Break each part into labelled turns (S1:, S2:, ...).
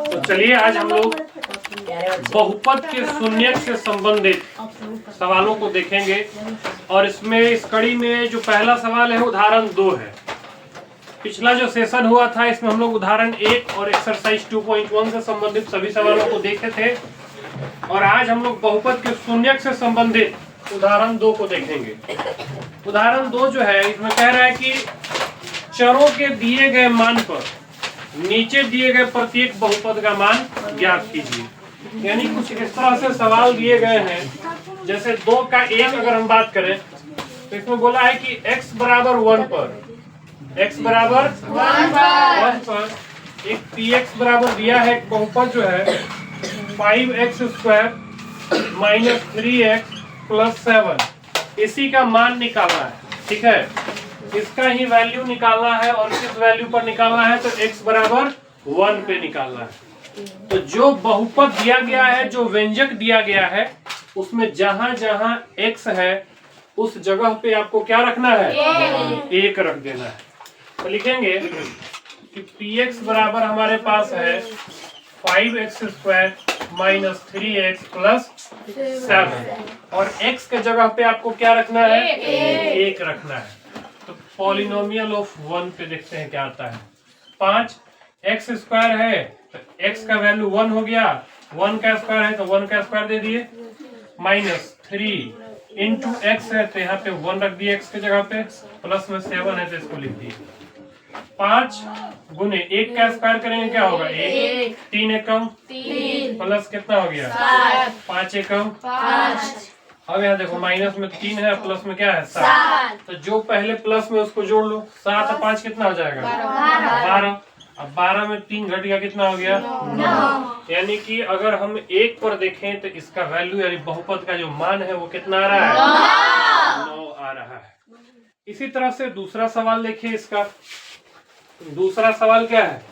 S1: तो चलिए आज हम लोग बहुपद के शून्यक से संबंधित सवालों को देखेंगे और इसमें इस कड़ी में जो पहला सवाल है उदाहरण 2 है। पिछला जो सेशन हुआ था इसमें हम लोग उदाहरण 1 और एक्सरसाइज 2.1 से संबंधित सभी सवालों को देखे थे और आज हम लोग बहुपद के शून्यक से संबंधित उदाहरण 2 को देखेंगे। उदाहरण 2 जो है इसमें कह रहा है कि चरों के दिए गए मान पर नीचे दिए गए प्रत्येक बहुपद का मान ज्ञात कीजिए। यानी कुछ इस तरह से सवाल दिए गए हैं, जैसे 2 का 1 अगर हम बात करें तो इसमें बोला है कि x बराबर 1 पर x बराबर 1 पर एक px बराबर दिया है, एक बहुपद जो है 5x² माइनस 3x प्लस 7, इसी का मान निकालना है। ठीक है, इसका ही वैल्यू निकालना है और किस वैल्यू पर निकालना है तो x बराबर 1 पे निकालना है। तो जो बहुपद दिया गया है, जो व्यंजक दिया गया है, उसमें जहां जहां x है उस जगह पे आपको क्या रखना है, 1 रख देना है। तो लिखेंगे कि px बराबर हमारे पास है 5x² माइनस 3x प्लस 7 और x के जगह पे आपको क्या रखना है, 1 रखना है। तो पॉलिनोमियल ऑफ 1 पे देखते हैं क्या आता है। 5x² है तो x का वैल्यू 1 हो गया, 1 का स्क्वायर है तो 1 का स्क्वायर दे दिए, माइनस 3 इंटू x है तो यहाँ पे 1 रख दिए x के जगह पे, प्लस में 7 है तो इसको लिख दिए। 5 गुने 1 का स्क्वायर करेंगे क्या होगा, 1, 3 एकम 3 प्लस कितना हो गया 5 एकम 5। अब यहाँ देखो माइनस में 3 है, प्लस में क्या है 7, तो जो पहले प्लस में उसको जोड़ लो, 7 और 5 कितना हो जाएगा 12। अब 12 में 3 घट गया, कितना हो गया 9। यानी कि अगर हम 1 पर देखें तो इसका वैल्यू यानी बहुपद का जो मान है वो कितना आ रहा है, 9 आ रहा है। इसी तरह से दूसरा सवाल देखिए। इसका दूसरा सवाल क्या है,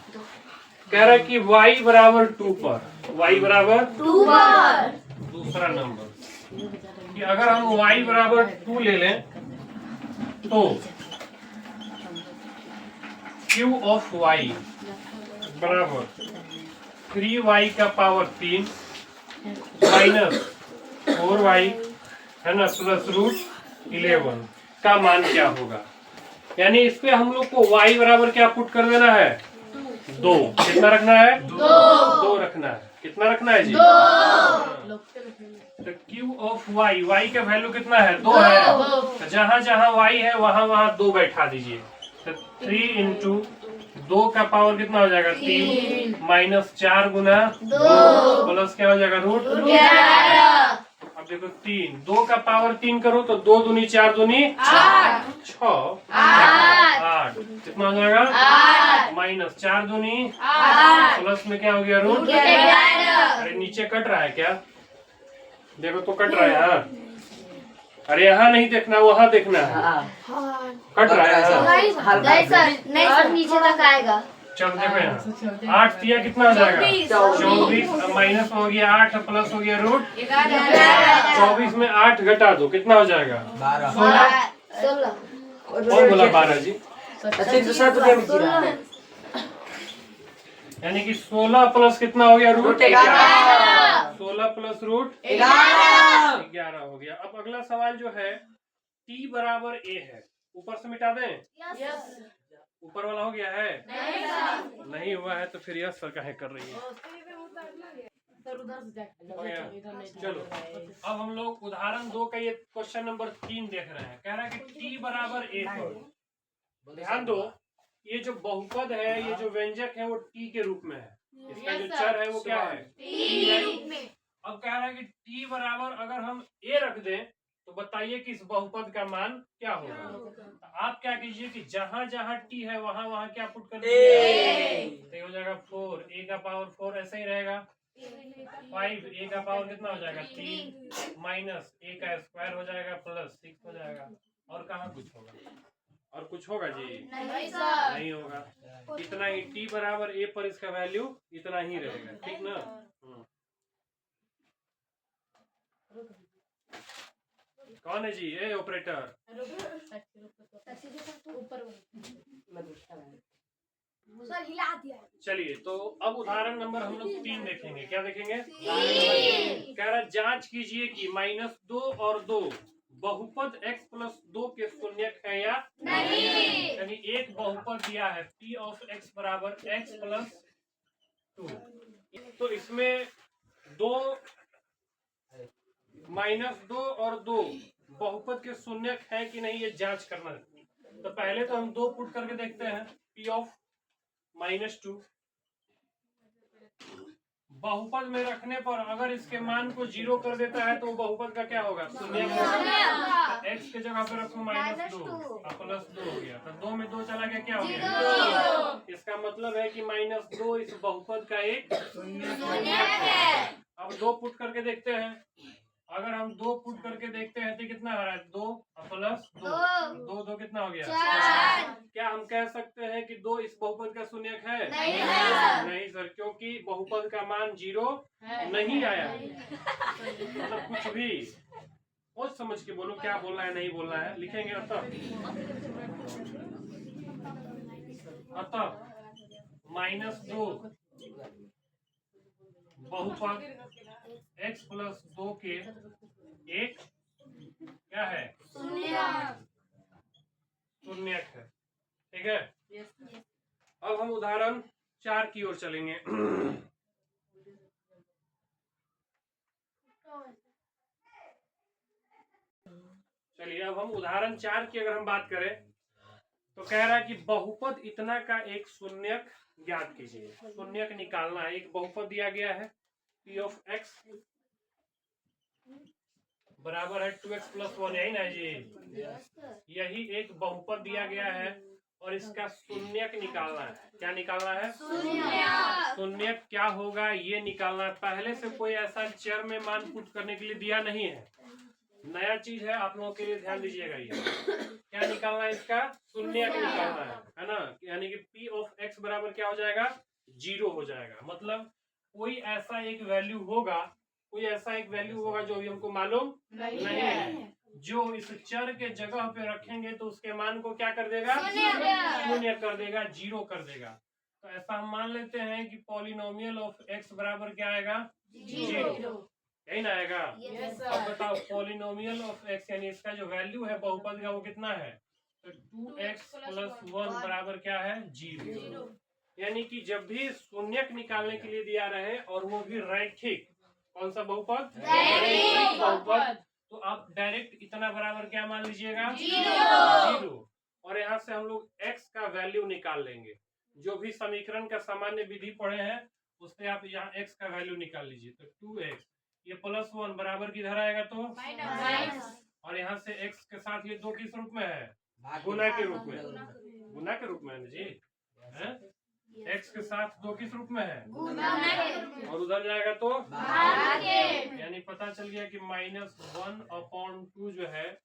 S1: कह रहा है कि y बराबर 2 पर, y बराबर 2 पर दूसरा नंबर कि अगर हम y बराबर 2 ले लें तो q ऑफ y बराबर 3y का पावर 3 माइनस 4y है ना प्लस रूट 11 का मान क्या होगा। यानी इस पे हम लोग को y बराबर क्या पुट कर देना है, 2। कितना रखना है, 2 रखना है। कितना रखना है जी, 2। तो q ऑफ y का वैल्यू कितना है, 2 है, तो जहां जहां y है वहां वहां 2 बैठा दीजिए। तो 3 इंटू 2 का पावर कितना हो जाएगा 3 माइनस 4 गुना 2 प्लस क्या हो जाएगा रूट 11। अब देखो 3 2 का पावर 3 करो तो 2 दूनी 4 दूनी 8 6 8 कितना हो जाएगा 8 माइनस 4 दूनी 8 प्लस में क्या हो गया रूट 11। अरे नीचे कट रहा है क्या, देखो तो कट रहा है यहाँ। अरे यहाँ नहीं देखना, वहाँ देखना है, कट रहा है
S2: नहीं सर नीचे तक आएगा।
S1: चलो देखो यहाँ 8 दिया कितना हो जाएगा 24, माइनस हो गया 8 प्लस हो गया रूट 24 में 8 घटा दो कितना हो जाएगा
S2: 16।
S1: कौन बोला 12 जी, यानी कि 16 प्लस कितना हो गया रूट 11, 16 प्लस रूट 11 हो गया। अब अगला सवाल जो है t बराबर a है, ऊपर से मिटा दें, ऊपर वाला हो गया है, नहीं हुआ है तो फिर यह सर काहे कर रही है। हो गया? चलो अब हम लोग उदाहरण 2 का ये क्वेश्चन नंबर 3 देख रहे हैं। कह रहा है कि t बराबर a पर, ध्यान दो ये जो बहुपद है, ये जो व्यंजक है वो t के रूप में है, इसका जो चर है वो क्या है t। अब कह रहा है कि t बराबर अगर हम a रख दें तो बताइए कि इस बहुपद का मान क्या होगा। तो आप क्या कीजिए कि जहां जहां t है वहां वहां क्या पुट कर दीजिए, तो हो जाएगा 4, a का पावर 4 ऐसा ही रहेगा, 5 a का पावर कितना हो जाएगा 3 माइनस a का स्क्वायर हो जाएगा प्लस 6 हो जाएगा। और कहाँ कुछ होगा, और कुछ होगा जी नहीं होगा। इतना ही t बराबर a पर इसका वैल्यू इतना ही रहेगा, ठीक ना। कौन है जी, ए ऑपरेटर।
S2: सर हिला दिया।
S1: चलिए तो अब उदाहरण नंबर हम लोग 3 देखेंगे। क्या देखेंगे? कह रहा जांच कीजिए कि -2 और 2 बहुपद x + 2 के शून्यक है या
S2: नहीं।
S1: यानी एक बहुपद दिया है p ऑफ x बराबर x + 2। तो इसमें -2 और 2 बहुपद के शून्यक है कि नहीं ये जांच करना है। तो पहले तो हम 2 पुट करके देखते हैं। p ऑफ -2 बहुपद में रखने पर अगर इसके मान को 0 कर देता है तो बहुपद का क्या होगा? शून्य। x के जगह पे रखो -2 और +2 हो गया। तो 2 में 2 चला गया, क्या हो गया? इसका मतलब है कि -2 इस बहुपद का एक शून्यक है। अब 2 पुट करके देखते हैं। अगर हम 2 पुट करके देखते हैं तो कितना आ रहा है? 2 + 2 कितना हो गया? 4। क्या हम कह सकते हैं कि 2 इस बहुपद का शून्यक है? नहीं सर, क्योंकि बहुपद का मान 0 नहीं आया। मतलब कुछ भी सोच समझ के बोलो, क्या बोलना है नहीं बोलना है। लिखेंगे अतः -2 बहुपद x + 2 के एक क्या है? शून्यक है। ठीक है। अब हम उदाहरण 4 की ओर चलेंगे। चलिए अब हम उदाहरण 4 की अगर हम बात करें तो कह रहा है कि बहुपद इतना का एक शून्यक ज्ञात कीजिए। शून्यक निकालना है। एक बहुपद दिया गया है p ऑफ x बराबर है 2x + 1, यही ना जी? यही एक बहुपद दिया गया है और इसका शून्यक निकालना है। क्या निकालना है? शून्यक क्या होगा ये निकालना है। पहले से कोई ऐसा चर में मान पुट करने के लिए दिया नहीं है, नया चीज है आप लोगों के लिए, ध्यान दीजिएगा। ये क्या निकालना है? इसका शून्यक निकालना है ना? यानी कि p ऑफ x बराबर क्या हो जाएगा? 0 हो जाएगा। मतलब कोई ऐसा एक वैल्यू होगा जो भी हमको मालूम नहीं है, जो इस चर के जगह पे रखेंगे तो उसके मान को क्या कर देगा? शून्य कर देगा, 0 कर देगा। तो ऐसा हम मान लेते हैं कि पॉलिनोमियल ऑफ x बराबर क्या आएगा? 0। यही ना आएगा? अब बताओ पॉलिनोमियल ऑफ x यानी इसका जो वैल्यू है बहुपद का वो कितना है? तो 2x + 1 बराबर क्या है? 0। यानी कि जब भी शून्यक निकालने के लिए दिया रहे और वो भी रैखिक, कौन सा बहुपद? रैखिक बहुपद, तो आप डायरेक्ट इतना बराबर क्या मान लीजिएगा? 0। और यहाँ से हम लोग x का वैल्यू निकाल लेंगे। जो भी समीकरण का सामान्य विधि पढ़े हैं उससे आप यहाँ x का वैल्यू निकाल लीजिए। तो 2x ये +1 बराबर किधर आएगा? तो और यहाँ से x के साथ ये 2 किस रूप में है? गुना के रूप में। गुना के रूप में है जी। x के साथ 2 किस रूप में है? और उधर जाएगा तो यानी पता चल गया कि -1/2 जो है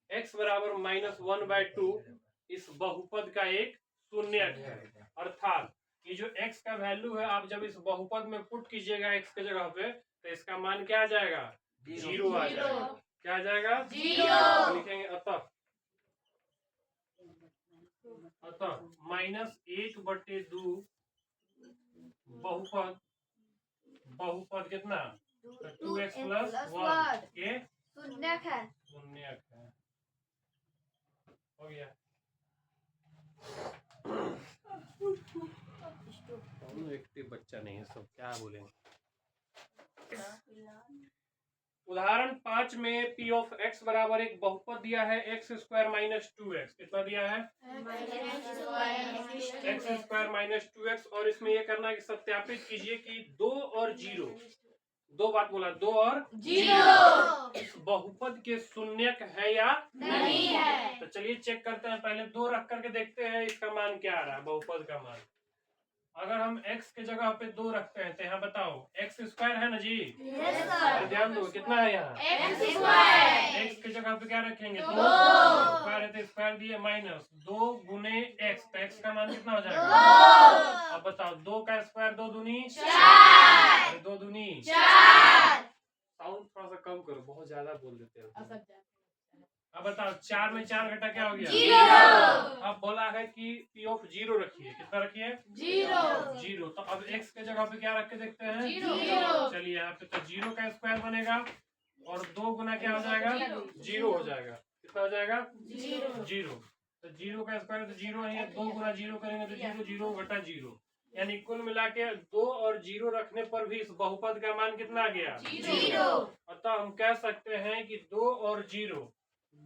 S1: x बराबर -1/2 इस बहुपद का एक शून्यक है। अर्थात ये जो x का वैल्यू है आप जब इस बहुपद में पुट कीजिएगा x के जगह पे तो इसका मान क्या आ जाएगा? 0 आ जाएगा। क्या आ जाएगा? 0। लिखेंगे अतः -1/2 बहुपद कितना? 2x + 1 के
S2: शून्यक है।
S1: हो गया। एक्टिव बच्चा नहीं है, सब क्या बोलेंगे। उदाहरण 5 में p ऑफ x बराबर एक बहुपद दिया है x² - 2x। कितना दिया है? x² - 2x। और इसमें यह करना है कि सत्यापित कीजिए कि 2 और 0, 2 बात बोला, 2 और 0 इस बहुपद के शून्यक है या नहीं है। तो चलिए चेक करते हैं। पहले 2 रख करके देखते हैं इसका मान क्या आ रहा है, बहुपद का मान। अगर हम x के जगह पे 2 रखते हैं तो यहाँ बताओ x² है ना जी? तो ध्यान दो कितना है यहाँ? x के जगह पे क्या रखेंगे? 2 स्क्वायर है तो स्क्वायर दिए -2 गुने x, तो x का मान कितना हो जाएगा? अब बताओ 2 का स्क्वायर 2 दूनी 4, 2 दूनी 4। साउंड थोड़ा सा कम करो, बहुत ज्यादा बोल देते हो। अब बताओ 4 में 4 घटा क्या हो गया?
S2: 0।
S1: अब बोला है कि P ऑफ 0 रखिए, कितना रखिए? 0। तो अब x के जगह पे क्या रख के देखते हैं?
S2: 0।
S1: चलिए यहाँ पे तो 0 का स्क्वायर बनेगा और 2 गुना क्या हो जाएगा? 0 हो जाएगा। कितना हो जाएगा? 0। तो 0 का स्क्वायर तो 0 है, 2 गुना 0 करेंगे तो 0, 0 घटा 0, यानी कुल मिला के 2 और 0 रखने पर भी इस बहुपद का मान कितना आ गया?
S2: 0।
S1: अतः हम कह सकते हैं कि 2 और 0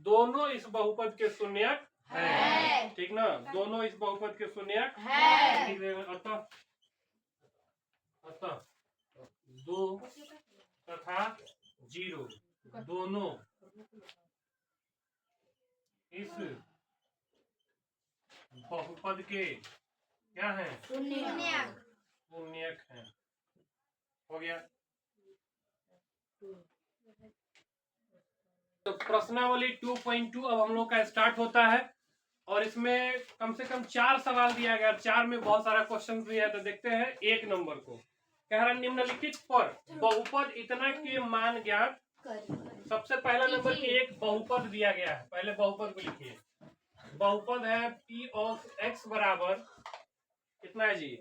S1: दोनों इस बहुपद के शून्यक है। ठीक ना? दोनों इस बहुपद के शून्यक है। अतः 2 तथा 0 दोनों इस बहुपद के क्या है? शून्यक है। हो गया। तो प्रश्नावली 2.2 अब हम लोग का स्टार्ट होता है और इसमें कम से कम 4 सवाल दिया गया। 4 में बहुत सारा क्वेश्चन भी है, तो देखते हैं 1 नंबर को। कह रहा निम्नलिखित पर बहुपद इतना के मान ज्ञात। सबसे पहला नंबर की एक बहुपद दिया गया है, पहले बहुपद को लिखिए। बहुपद है P ऑफ x बराबर कितना है जी?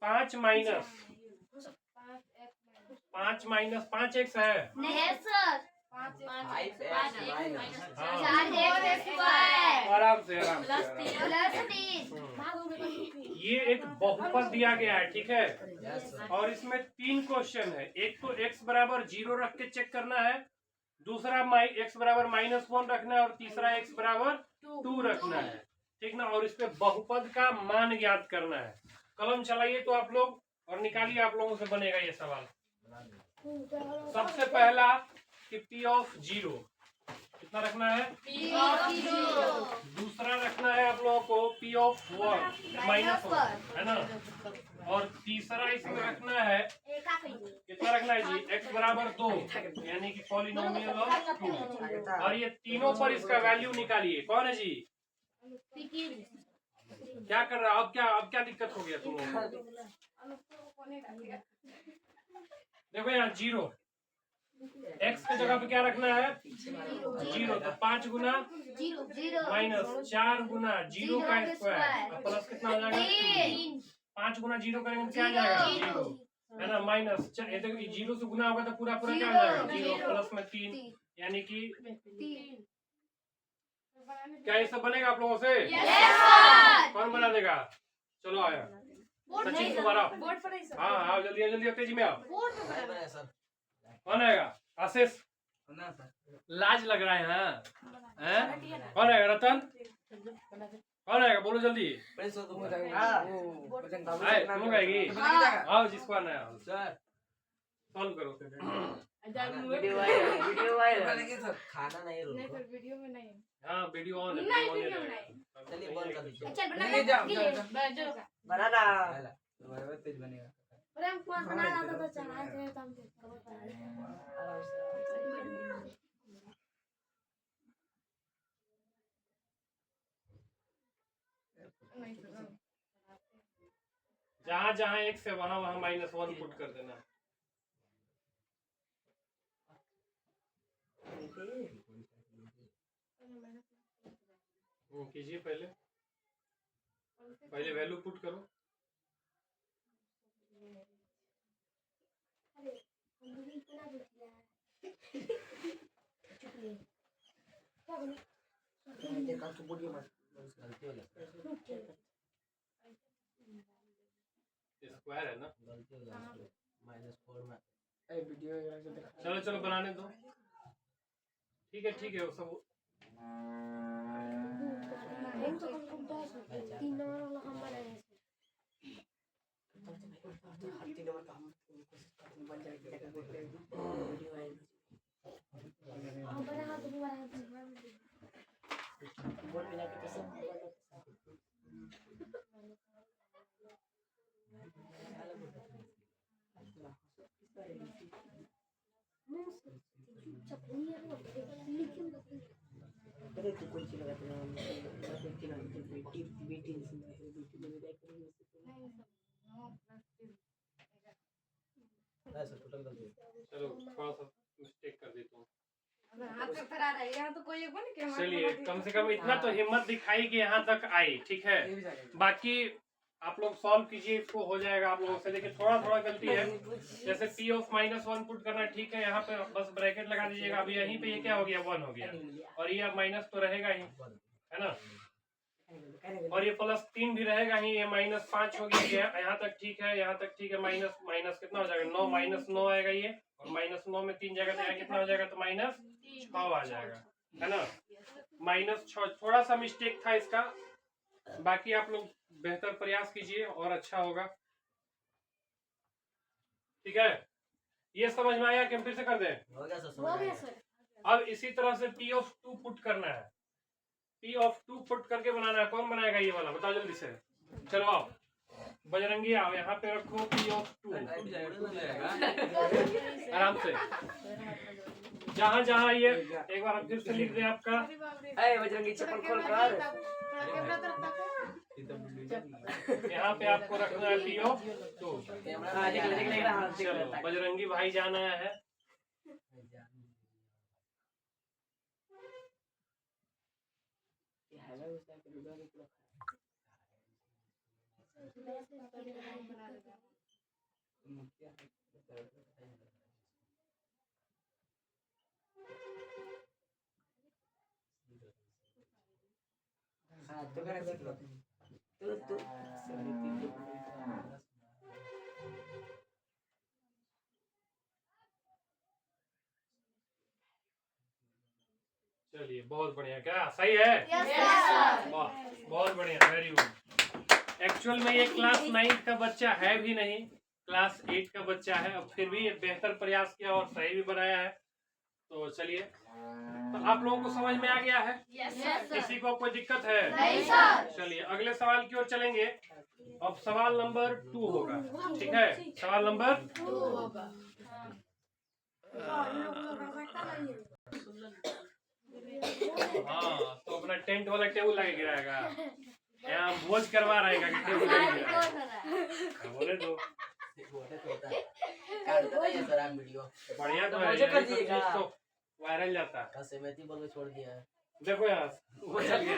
S1: 5 माइनस 5x है।
S2: नहीं सर,
S1: आराम से
S2: +3
S1: ये एक बहुपद दिया गया है, ठीक है। और इसमें 3 क्वेश्चन है। एक तो x बराबर 0 रख के चेक करना है, दूसरा x बराबर -1 रखना है और तीसरा x बराबर 2 रखना है। ठीक ना? और इस पे बहुपद का मान ज्ञात करना है। कलम चलाइए तो आप लोग और निकालिए, आप लोगों से बनेगा ये सवाल। सबसे पहला कि P ऑफ 0 कितना रखना है? दूसरा रखना है आप लोगों को P ऑफ 1 है ना। और तीसरा इसमें रखना है, कितना रखना है जी? x बराबर 2, यानी कि पॉलिनोमियल ऑफ 2। और ये तीनों पर इसका वैल्यू निकालिए। कौन है जी? क्या कर रहा है? अब क्या दिक्कत हो गया तुम लोगों को? देखो यहाँ 0, x के जगह पे क्या रखना है? 0। तो 5 गुना -4 गुना 0 का स्क्वायर प्लस कितना हो जाएगा? 3। 5 गुना 0 करेंगे तो क्या आ जाएगा? 0 है ना। माइनस 0 से गुना होगा तो पूरा क्या हो जाएगा? 0 प्लस में 3, यानी कि क्या ये सब बनेगा आप लोगों से? कौन बना देगा? चलो आया सचिन तुम्हारा। हाँ आओ जल्दी जल्दी, तेजी में आओ। कौन आएगा? आशीष, लाज लग रहा है। हाँ कौन आएगा? रतन, कौन आएगा? बोलो जल्दी। तुम लोग आएगी? आओ जिसको आना है सॉल्व करो।
S3: वीडियो वायरल खाना नहीं रुको।
S4: वीडियो में नहीं।
S1: हाँ वीडियो ऑन है।
S3: चलिए बंद कर दीजिए।
S2: चल
S3: बना ना तेज बनेगा।
S2: प्रेम को बना रहा था तो चला के तुम
S1: जहाँ जहाँ x है वहाँ वहाँ -1 पुट कर देना। कीजिए, पहले वैल्यू पुट करो। स्क्वायर है ना।
S3: -4 में
S1: चलो चलो बनाने दो। ठीक है वो सब। चलो थोड़ा सा मिस्टेक कर देता हूँ। चलिए कम से कम इतना तो हिम्मत दिखाई कि यहाँ तक आई, ठीक है। बाकी आप लोग सॉल्व कीजिए, इसको हो जाएगा आप लोगों से। देखिए थोड़ा थोड़ा गलती है, जैसे p ऑफ -1 पुट करना है, ठीक है। यहाँ पे बस ब्रैकेट लगा दीजिएगा। अभी यहीं पे ये क्या हो गया, 1 हो गया, और ये अब माइनस तो रहेगा ही, है ना। और ये +3 भी रहेगा ही, ये -5 हो गया। यहाँ तक ठीक है, यहाँ तक ठीक है। माइनस माइनस कितना हो जाएगा, 9 -9 आएगा ये, और -9 में 3 जगह तो कितना हो जाएगा, तो -6 आ जाएगा, है ना। -6 थोड़ा सा मिस्टेक था इसका, बाकी आप लोग बेहतर प्रयास कीजिए और अच्छा होगा, ठीक है। ये समझ में आया कि हम फिर से कर दें?
S3: हो गया सर।
S1: अब इसी तरह से p ऑफ 2 पुट करना है। p ऑफ 2 पुट करके बनाना है। कौन बनाएगा ये वाला, बताओ जल्दी से। चलो आओ बजरंगी, आओ यहाँ पे रखो p ऑफ 2, आराम से। जहाँ जहाँ ये एक बार फिर से लिख दे आपका,
S3: बजरंगी चप्पल खोल कर
S1: यहाँ पे आपको रखना है p ऑफ 2। चलो बजरंगी भाई जान आया है। चलिए बहुत बढ़िया, क्या सही है? वाह बहुत बढ़िया, वेरी गुड। एक्चुअल में ये क्लास 9 का बच्चा है भी नहीं, क्लास 8 का बच्चा है। अब फिर भी बेहतर प्रयास किया और सही भी बनाया है। तो चलिए, तो आप लोगों को समझ में आ गया है? किसी को कोई दिक्कत है?
S2: नहीं सर।
S1: चलिए अगले सवाल की ओर चलेंगे। अब सवाल नंबर 2 होगा, ठीक है। सवाल नंबर 2 होगा। हाँ तो अपना टेंट वाला टेबल लगे गिराएगा, यहाँ भोज करवा रहेगा कि टेबल लगे गिराएगा। बोले तो बढ़िया तो है, यही सब चीज तो वायरल जाता है।
S3: सहमति बोल के छोड़ दिया है।
S1: देखो यार वो चल गया।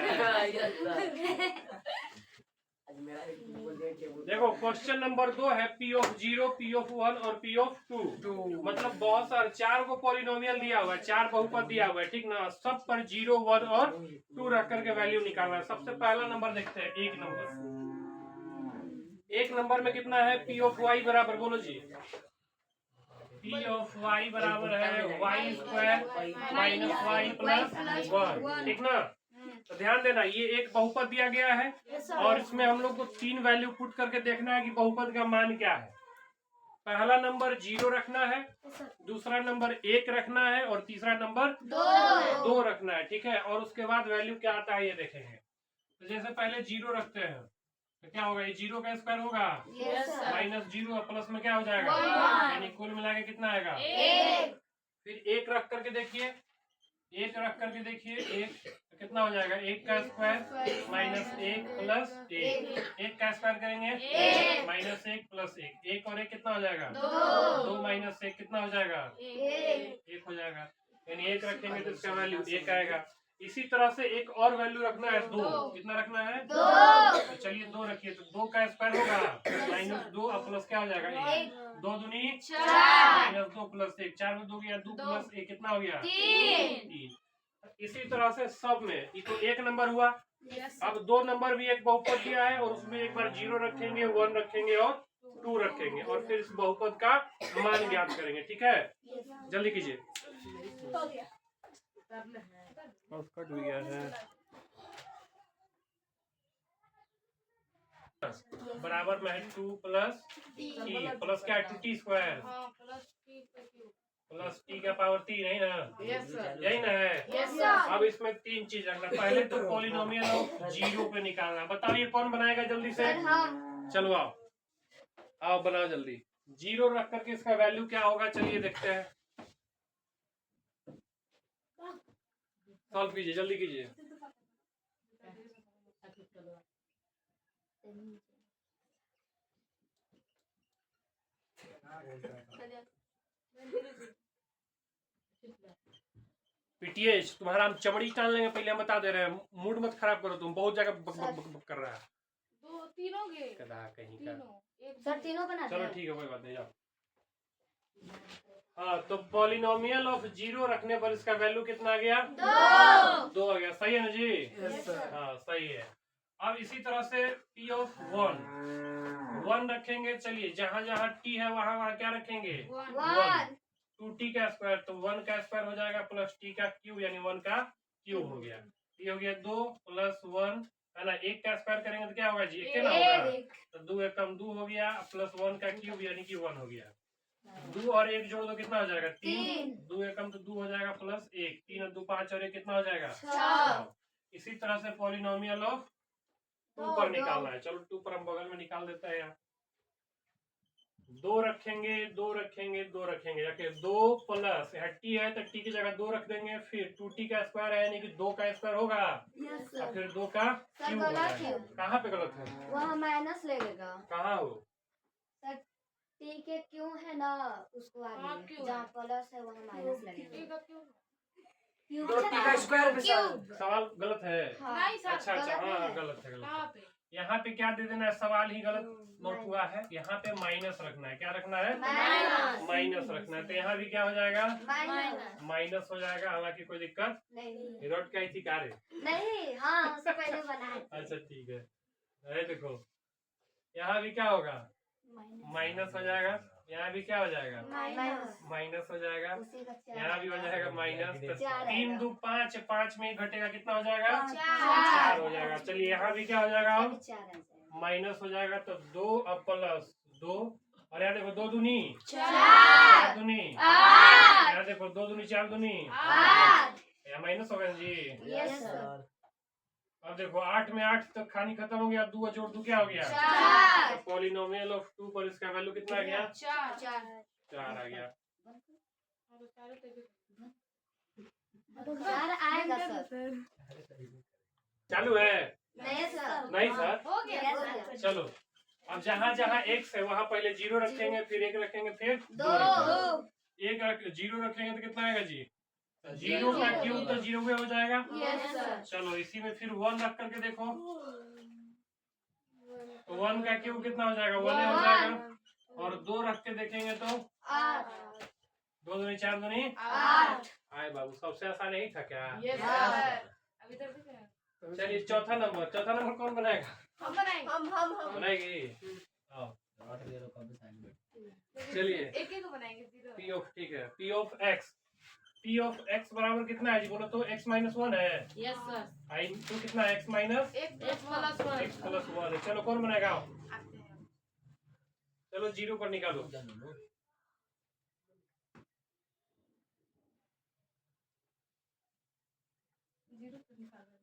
S1: देखो क्वेश्चन नंबर 2 है p ऑफ 0, p ऑफ 1 और p ऑफ 2। मतलब बहुत सारे 4 को पॉलिनोमियल दिया हुआ है, 4 बहुपद दिया हुआ है, ठीक ना। सब पर 0, 1 और 2 रख करके वैल्यू निकालना है। सबसे पहला नंबर देखते हैं, 1 नंबर। 1 नंबर में कितना है, p ऑफ y बराबर, बोलो जी। p ऑफ y बराबर है y square minus y plus 1, ठीक ना। तो ध्यान देना, ये एक बहुपद दिया गया है और इसमें हम लोग को 3 वैल्यू पुट करके देखना है कि बहुपद का मान क्या है। पहला नंबर 0 रखना है, दूसरा नंबर 1 रखना है और तीसरा नंबर 2 रखना है, ठीक है। और उसके बाद वैल्यू क्या आता है ये देखेंगे। तो जैसे पहले 0 रखते हैं तो क्या होगा, ये 0 का स्क्वायर होगा -0 प्लस में क्या हो जाएगा, यानी कुल मिला के कितना आएगा 1। फिर 1 रख करके देखिए, 1 रख करके देखिए, 1 तो कितना हो जाएगा, 1 का स्क्वायर -1 प्लस 1 का स्क्वायर करेंगे -1 प्लस 1 और 1 कितना हो जाएगा 2 माइनस 1 कितना हो जाएगा 1 हो जाएगा। यानी 1 रखेंगे तो इसका वैल्यू 1 आएगा। इसी तरह से एक और वैल्यू रखना है 2, कितना रखना है 2। तो चलिए 2 रखिए, तो 2 का स्क्वायर होगा -2 और प्लस क्या हो जाएगा 1, 2 दूनी 4 -2 प्लस 1, 4 में 2 गया 2 प्लस 1 कितना हो गया 3। इसी तरह से सब में ये तो 1 नंबर हुआ। अब 2 नंबर भी एक बहुपद दिया है और उसमें एक बार 0 रखेंगे, 1 रखेंगे और 2 रखेंगे और फिर इस बहुपद का मान ज्ञात करेंगे, ठीक है। जल्दी कीजिए, कट भी गया है। बराबर में है 2 प्लस टी, प्लस क्या है 2t स्क्वायर प्लस t का पावर 3 है ना, यही ना है। अब इसमें 3 चीज रखना। पहले तो पॉलिनोमियल ऑफ 0 पे निकालना। बताओ ये कौन बनाएगा जल्दी से, चलो आओ आओ बनाओ जल्दी। 0 रख करके इसका वैल्यू क्या होगा, चलिए देखते हैं। सॉल्व कीजिए, जल्दी कीजिए। पीटीएच तुम्हारा हम चमड़ी टान लेंगे, पहले हम बता दे रहे हैं, मूड मत खराब करो, तुम बहुत जगह बक बक बक बक कर रहा है
S4: दो तीनों के
S1: कदा कहीं का।
S4: तीनों एक
S2: सर तीनों बना
S1: चलो ठीक है, कोई बात नहीं, जाओ। हाँ, तो पॉलिनोमियल ऑफ जीरो रखने पर इसका वैल्यू कितना आ गया? 2 आ गया। सही है ना जी? हाँ सही है। अब इसी तरह से P ऑफ 1 रखेंगे। चलिए जहां जहां T है वहां वहां क्या रखेंगे? 1। 2T का स्क्वायर, तो 1 का स्क्वायर हो जाएगा प्लस T का क्यूब, यानी 1 का क्यूब हो गया। ये हो गया 2 प्लस 1 है ना। 1 का स्क्वायर करेंगे तो क्या होगा जी? 1 ना होगा, तो 2 एकम 2 हो गया, प्लस 1 का क्यूब यानी कि 1 हो गया। 2 और 1 जोड़ दो कितना हो जाएगा? 3। 2 एकम तो 2 हो जाएगा प्लस 1, 3 और 2 5 और 1 कितना हो जाएगा? 6। इसी तरह से पॉलिनोमियल ऑफ 2 पर निकालना है। चलो 2 पर हम बगल में निकाल देते हैं यहाँ। 2 रखेंगे, 2 रखेंगे, 2 रखेंगे, जाके 2 प्लस यहाँ T है तो T की जगह 2 रख देंगे, फिर 2T का स्क्वायर है यानी कि 2 का स्क्वायर होगा, और फिर 2 का क्यूब होगा। कहाँ पे गलत है?
S2: वहाँ माइनस लगेगा।
S1: कहाँ हो?
S2: टी के क्यों है ना, उसको आगे जहाँ प्लस है वहाँ माइनस लगेगा।
S3: दो T का स्क्वायर पे
S1: सवाल गलत है।
S4: नहीं सर,
S1: अच्छा अच्छा, हाँ गलत है,
S4: कहाँ
S1: गलत है।
S4: पे?
S1: यहाँ पे क्या दे देना है? सवाल ही गलत नोट हुआ है। यहाँ पे माइनस रखना है। क्या रखना है? माइनस रखना है। तो यहाँ भी क्या हो जाएगा? माइनस हो जाएगा। हालांकि कोई दिक्कत
S2: नहीं
S1: रोड का थी कार्य
S2: नहीं, हाँ उससे पहले बनाए।
S1: अच्छा ठीक है। अरे देखो यहाँ भी क्या होगा? माइनस हो जाएगा। यहाँ भी क्या हो जाएगा? माइनस हो जाएगा। यहाँ भी हो जाएगा माइनस। 3 2 5, 5 में घटेगा कितना हो जाएगा? 4 हो जाएगा। चलिए यहाँ भी क्या हो जाएगा? माइनस हो जाएगा, तो 2 अब प्लस 2, और यहाँ देखो 2 दूनी 4 दूनी, यहाँ देखो 2 दूनी 4 दूनी, यहाँ माइनस हो गया जी। अब देखो 8 में 8 तक खानी खत्म हो गया, 2 जोड़ 2 क्या हो गया? 4। पॉलिनोमियल ऑफ 2 पर इसका वैल्यू कितना आ गया? 4 आ गया।
S2: सर आएगा सर।
S1: चालू है?
S2: नहीं सर,
S1: नहीं सर।
S2: हो गया।
S1: चलो अब जहाँ जहाँ x है वहाँ पहले 0 रखेंगे, फिर 1 रखेंगे, फिर 2 रखेंगे। 0 रखेंगे तो कितना आएगा जी? 0 का क्यूब तो 0 में हो जाएगा। चलो इसी में फिर 1 रख करके देखो, तो 1 का क्यूब कितना हो जाएगा? 1 हो जाएगा। और 2 रख के देखेंगे तो 2 दूनी 4 दूनी 8। आए बाबू, सबसे आसान यही था क्या?
S4: अभी तक भी क्या?
S1: चलिए चौथा नंबर कौन बनाएगा?
S4: हम बनाएंगे। हम
S1: बनाएगी। आओ चलिए
S4: एक एक को बनाएंगे।
S1: P ऑफ, ठीक है, P ऑफ x बराबर कितना है जी? बोलो तो x माइनस 1 है।
S4: Yes sir.
S1: आई तो कितना है? x माइनस
S4: x
S1: प्लस 1 है। चलो कौन बनाएगा?
S4: आते हैं।
S1: चलो 0 पर निकालो।
S4: जीरो पे निकाल रहे हैं।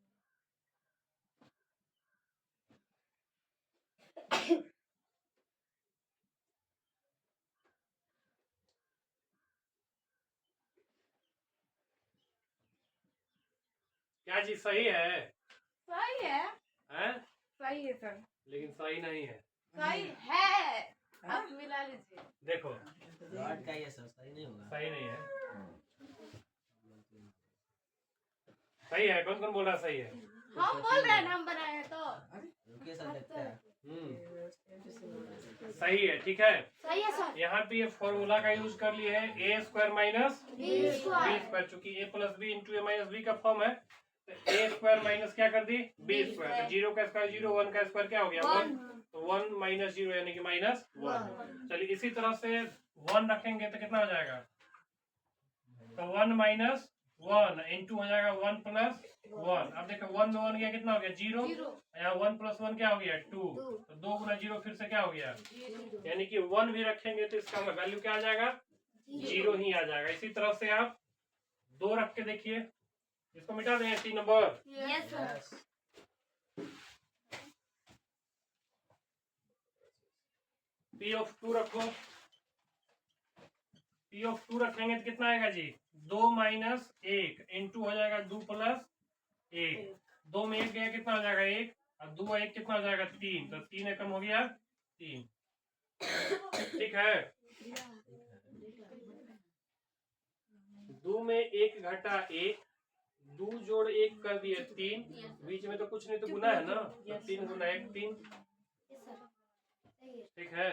S1: क्या जी सही है?
S4: सही है।
S1: हैं?
S4: सही है सर।
S1: लेकिन सही नहीं है।
S4: सही है, आप मिला लीजिए।
S1: देखो
S3: रॉड का ये सर सही नहीं होगा।
S1: सही नहीं है। सही है। कौन कौन बोल रहा है सही है?
S4: हम बोल रहे हैं ना, हम बनाए हैं तो।
S3: रुकिए सर देखते हैं।
S1: सही है, ठीक है।
S2: सही है सर।
S1: यहाँ पे ये फॉर्मूला का यूज कर लिए है, a square minus b square, चूंकि a plus B into A minus B का फॉर्म है, तो a स्क्वायर माइनस क्या कर दी? b square. तो 0 का स्क्वायर 0, 1 का स्क्वायर क्या हो गया? 1। तो 1 माइनस 0 यानी कि माइनस 1। चलिए इसी तरह से 1 रखेंगे तो कितना हो जाएगा? तो 1 माइनस 1 इंटू हो जाएगा 1 प्लस 1। अब देखो 1 में 1 गया, कितना हो गया? 0। यहाँ 1 प्लस 1 क्या हो गया? 2। तो 2 गुना 0 फिर से क्या हो गया? यानी कि 1 भी रखेंगे तो इसका वैल्यू क्या आ जाएगा? 0 ही आ जाएगा। इसी तरह से आप 2 रख के देखिए, इसको मिटा देंगे 3 number.
S2: Yes sir.
S1: P of 2 रखो। P ऑफ 2 रखेंगे तो कितना आएगा जी? 2 माइनस 1 इंटू हो जाएगा 2 प्लस 1। 2 में 1 गया, कितना हो जाएगा? 1। और 2 1 कितना हो जाएगा? 3। तो 3 कम हो गया 3। ठीक है। 2 में 1 घटा 1 2 जोड़ 1 कर दिए 3, बीच में तो कुछ नहीं, तो गुना है ना, तो 3 गुना 1 3,
S2: Yes, sir. सही है।
S1: ठीक है।